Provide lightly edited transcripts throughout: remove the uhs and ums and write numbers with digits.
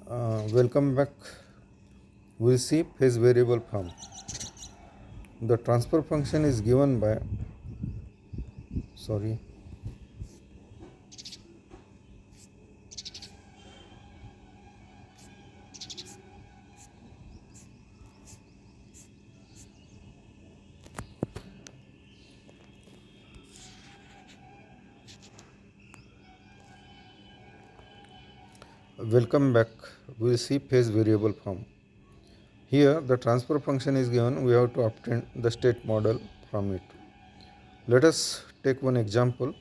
Welcome back. We'll see phase variable form. The transfer function is given by sorry. Welcome back. We'll see phase variable form. Here the transfer function is given. We have to obtain the state model from it. Let us take one example.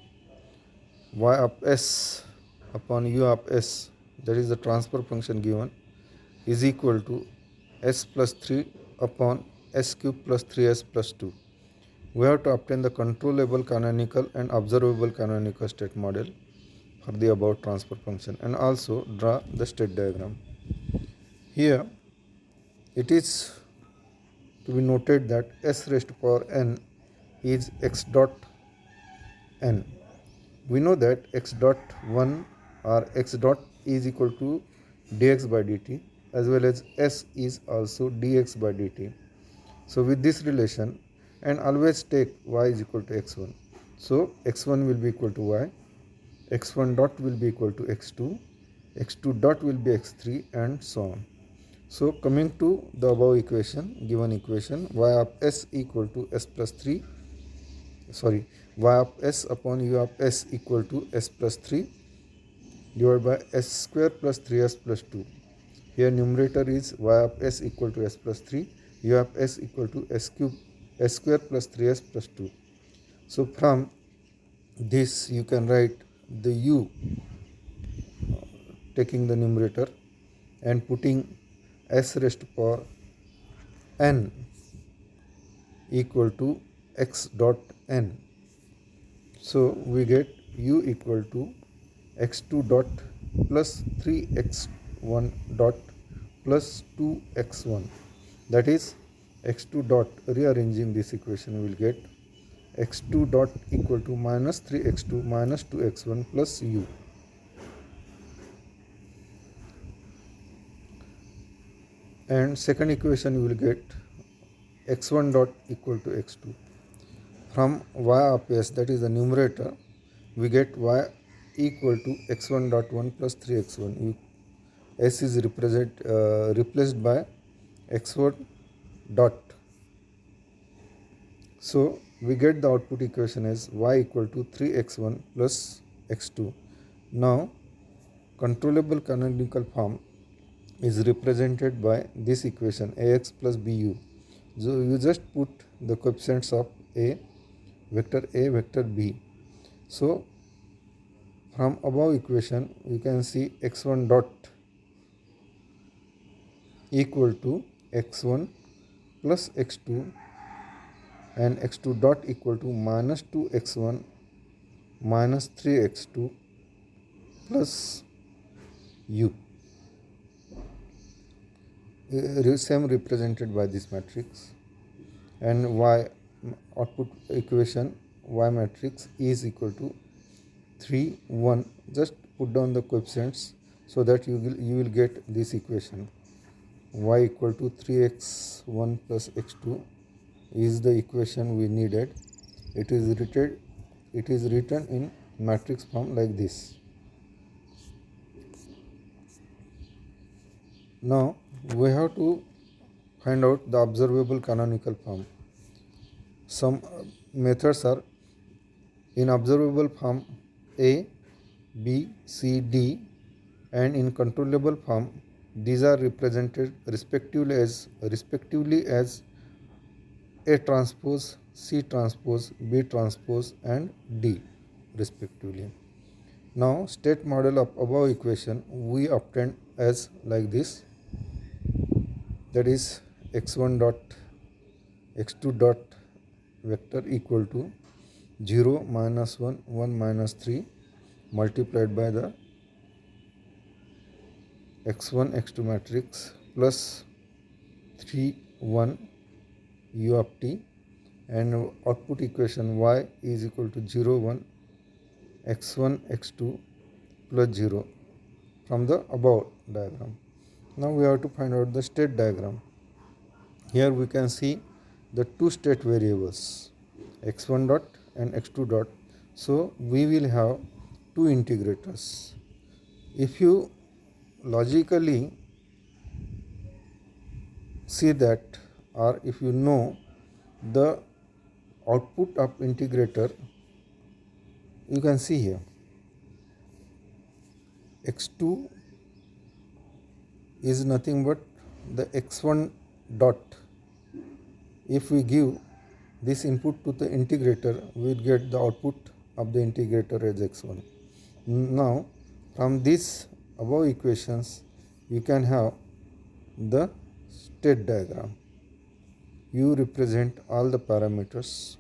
Y of s upon u of s, that is the transfer function given, is equal to s plus 3 upon s cube plus 3s plus 2. We have to obtain the controllable canonical and observable canonical state model for the above transfer function and also draw the state diagram. Here it is to be noted that s raised to power n is x dot n. We know that x dot 1 or x dot is equal to dx by dt, as well as s is also dx by dt. So with this relation, and always take y is equal to x1. So x1 will be equal to y, x1 dot will be equal to x2, x2 dot will be x3, and so on. So coming to the above equation, given equation, y of s equal to s plus 3, y of s upon u of s equal to s plus 3 divided by s square plus 3s plus 2. Here numerator is y of s equal to s plus 3, u of s equal to s square plus 3s plus 2. So from this you can write the u taking the numerator and putting s raised to power n equal to x dot n. So we get u equal to x2 dot plus 3x1 dot plus 2x1. That is x2 dot, rearranging this equation, we will get x2 dot equal to minus 3x2 minus 2x1 plus u. And second equation you will get x1 dot equal to x2. From y of s, that is the numerator, we get y equal to x1 dot 1 plus 3x1. S is replaced by x1 dot. So we get the output equation as y equal to 3x1 plus x2. Now controllable canonical form is represented by this equation ax plus bu. So you just put the coefficients of a, vector b. So from above equation you can see x1 dot equal to x1 plus x2 and x2 dot equal to minus 2x1 minus 3x2 plus u. Same represented by this matrix, and y output equation y matrix is equal to 3 1. Just put down the coefficients so that you will get this equation. Y equal to 3x1 plus x2 is the equation we needed. It is written in matrix form like this. Now we have to find out the observable canonical form. Some methods are in observable form A, B, C, D, and in controllable form these are represented respectively as A transpose, C transpose, B transpose, and D respectively. Now state model of above equation we obtained as like this, that is x1 dot x2 dot vector equal to 0 minus 1 1 minus 3 multiplied by the x1 x2 matrix plus 3 1 u of t, and output equation y is equal to 0 1 x1 x2 plus 0 from the above diagram. Now we have to find out the state diagram. Here we can see the two state variables x1 dot and x2 dot. So we will have two integrators. If you logically see that, or if you know the output of integrator, you can see here x2 is nothing but the x1 dot. If we give this input to the integrator, we will get the output of the integrator as x1. Now from these above equations you can have the state diagram. You represent all the parameters.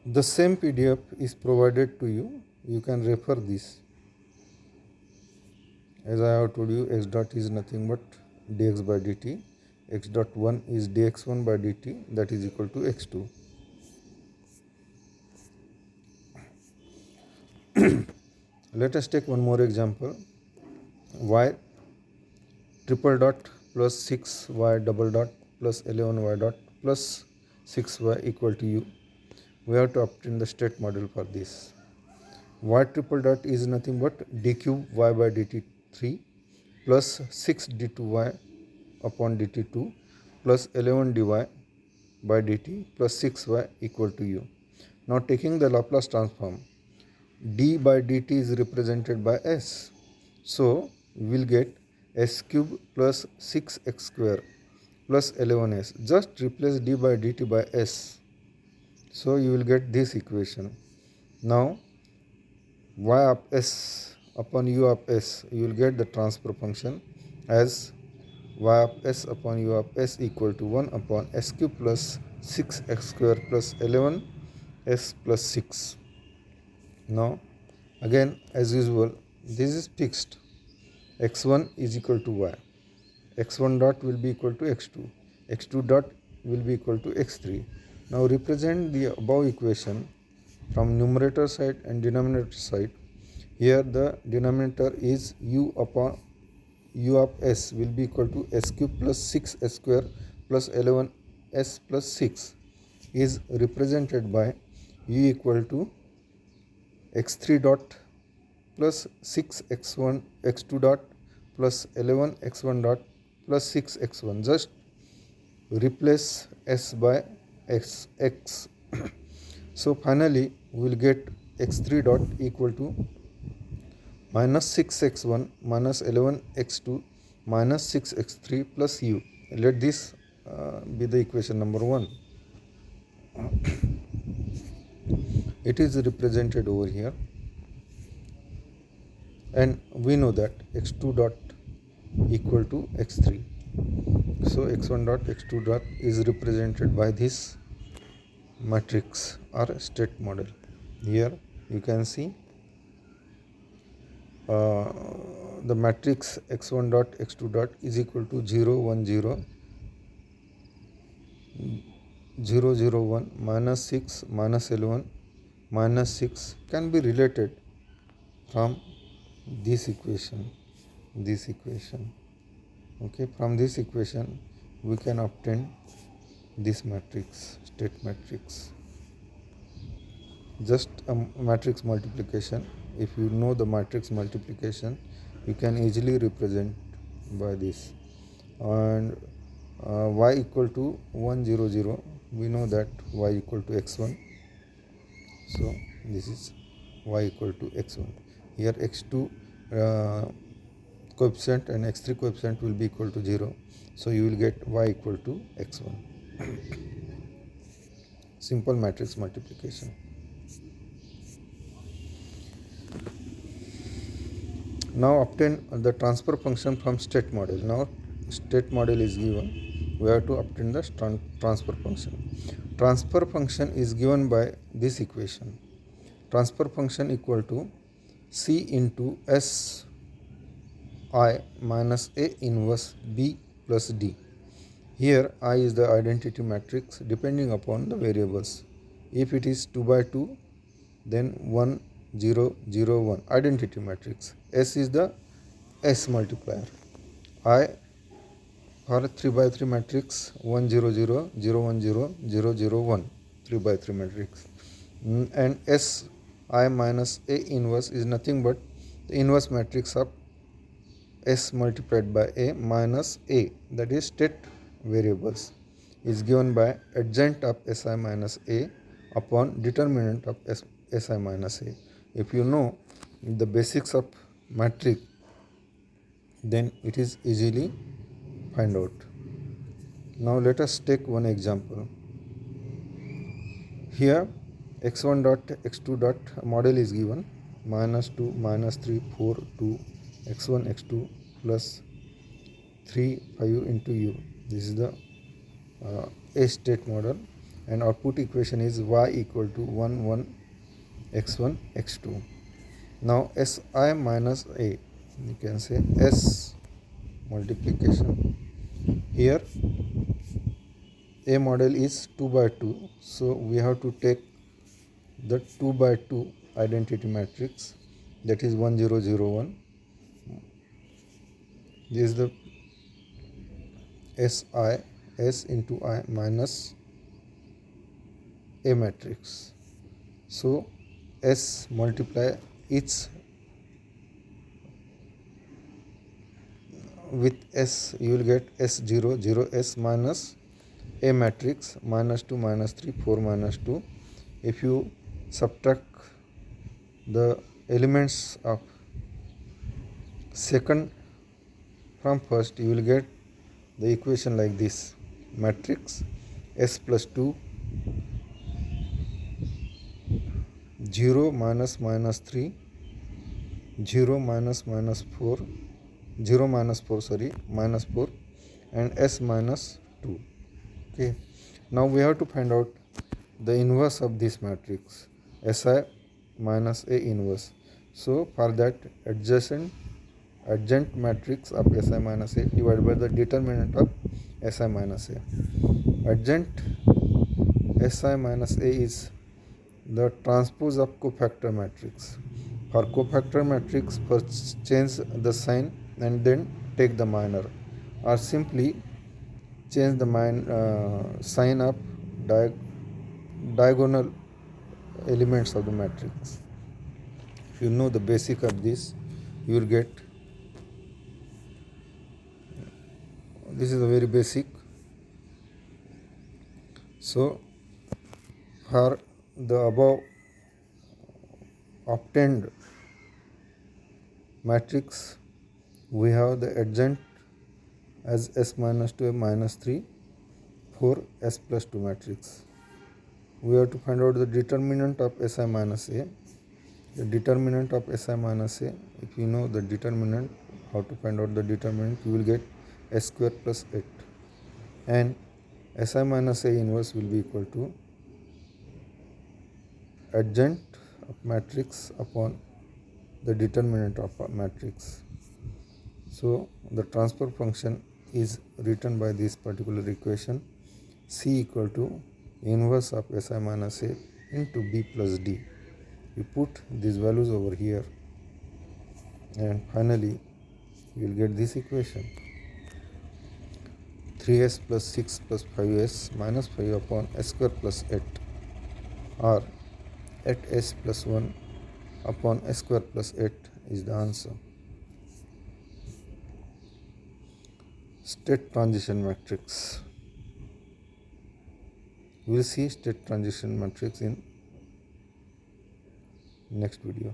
The same PDF is provided to you. You can refer this. As I have told you, x dot is nothing but dx by dt. X dot 1 is dx1 by dt, that is equal to x2. Let us take one more example. Y triple dot plus 6y double dot plus 11y dot plus 6y equal to u. We have to obtain the state model for this. Y triple dot is nothing but d cube y by dt 3 plus 6 d2y upon dt 2 plus 11 dy by dt plus 6y equal to u. Now taking the Laplace transform, d by dt is represented by s. So we will get s cube plus 6x square plus 11s. Just replace d by dt by s. So you will get this equation. Now y of s upon u of s, you will get the transfer function as y of s upon u of s equal to 1 upon s cube plus 6x square plus 11s plus 6. Now again as usual, this is fixed. x1 is equal to y. x1 dot will be equal to x2. x2 dot will be equal to x3. Now represent the above equation from numerator side and denominator side. Here the denominator is u upon u of s will be equal to s cube plus 6s square plus 11s plus 6 is represented by u equal to x3 dot plus 6x1 x2 dot plus 11x1 dot plus 6x1. Just replace s by x. So finally we will get x3 dot equal to minus 6x1 minus 11x2 minus 6x3 plus u. Let this be the equation number 1. It is represented over here, and we know that x2 dot equal to x3. So x1 dot x2 dot is represented by this matrix or state model. Here you can see the matrix x1 dot x2 dot is equal to 0 1 0 0 0 1 minus 6 minus 11 minus 6 can be related from this equation. Okay, from this equation we can obtain this matrix, state matrix. Just a matrix multiplication. If you know the matrix multiplication, you can easily represent by this. And y equal to 1 0 0, we know that y equal to x1. So this is y equal to x1. Here x2 coefficient and x3 coefficient will be equal to 0. So you will get y equal to x1. Simple matrix multiplication. Now obtain the transfer function from state model. Now state model is given. We have to obtain the transfer function. Transfer function is given by this equation. Transfer function equal to c into s I minus a inverse b plus d. Here I is the identity matrix depending upon the variables. If it is 2 by 2, then 1 0 0 1 identity matrix. S is the S multiplier. I for 3 by 3 matrix 1 0 0 0 1 0 0 0 1 3 by 3 matrix. And S I minus A inverse is nothing but the inverse matrix of S multiplied by A minus A, that is state variables, is given by adjoint of Si minus A upon determinant of Si minus A. If you know the basics of matrix, then it is easily find out. Now let us take one example. Here x1 dot x2 dot model is given -2 -3 4 2 x1 x2 plus 3 5 into u. This is the A state model, and output equation is y equal to 1 1 x1 x2. Now Si minus A, you can say S multiplication. Here A model is 2 by 2, so we have to take the 2 by 2 identity matrix, that is 1 0 0 1. This is the Si, S into I minus A matrix. So S multiply each with S, you will get S0 0 S minus A matrix -2 -3 4 -2. If you subtract the elements of second from first, you will get the equation like this: matrix S plus 2 0 minus minus 3 0 minus minus 4 0 minus 4 sorry minus 4 and S minus 2. Okay, now we have to find out the inverse of this matrix, Si minus A inverse. So for that, adjoint matrix of Si minus A divided by the determinant of Si minus A. Adjoint Si minus A is the transpose of cofactor matrix. For cofactor matrix, first change the sign and then take the minor, or simply change the sign of diagonal elements of the matrix. If you know the basic of this, you will get, this is a very basic. So for the above obtained matrix, we have the adjoint as S minus 2 minus 3 for S plus 2 matrix. We have to find out the determinant of Si minus A. The determinant of Si minus A, if you know the determinant, how to find out the determinant, you will get S square plus 8, and Si minus A inverse will be equal to adjoint of matrix upon the determinant of a matrix. So the transfer function is written by this particular equation: C equal to inverse of Si minus A into B plus D. You put these values over here, and finally you will get this equation: 3s plus 6 plus 5s minus 5 upon s square plus 8, or 8s plus 1 upon s square plus 8 is the answer. State transition matrix. We will see state transition matrix in next video.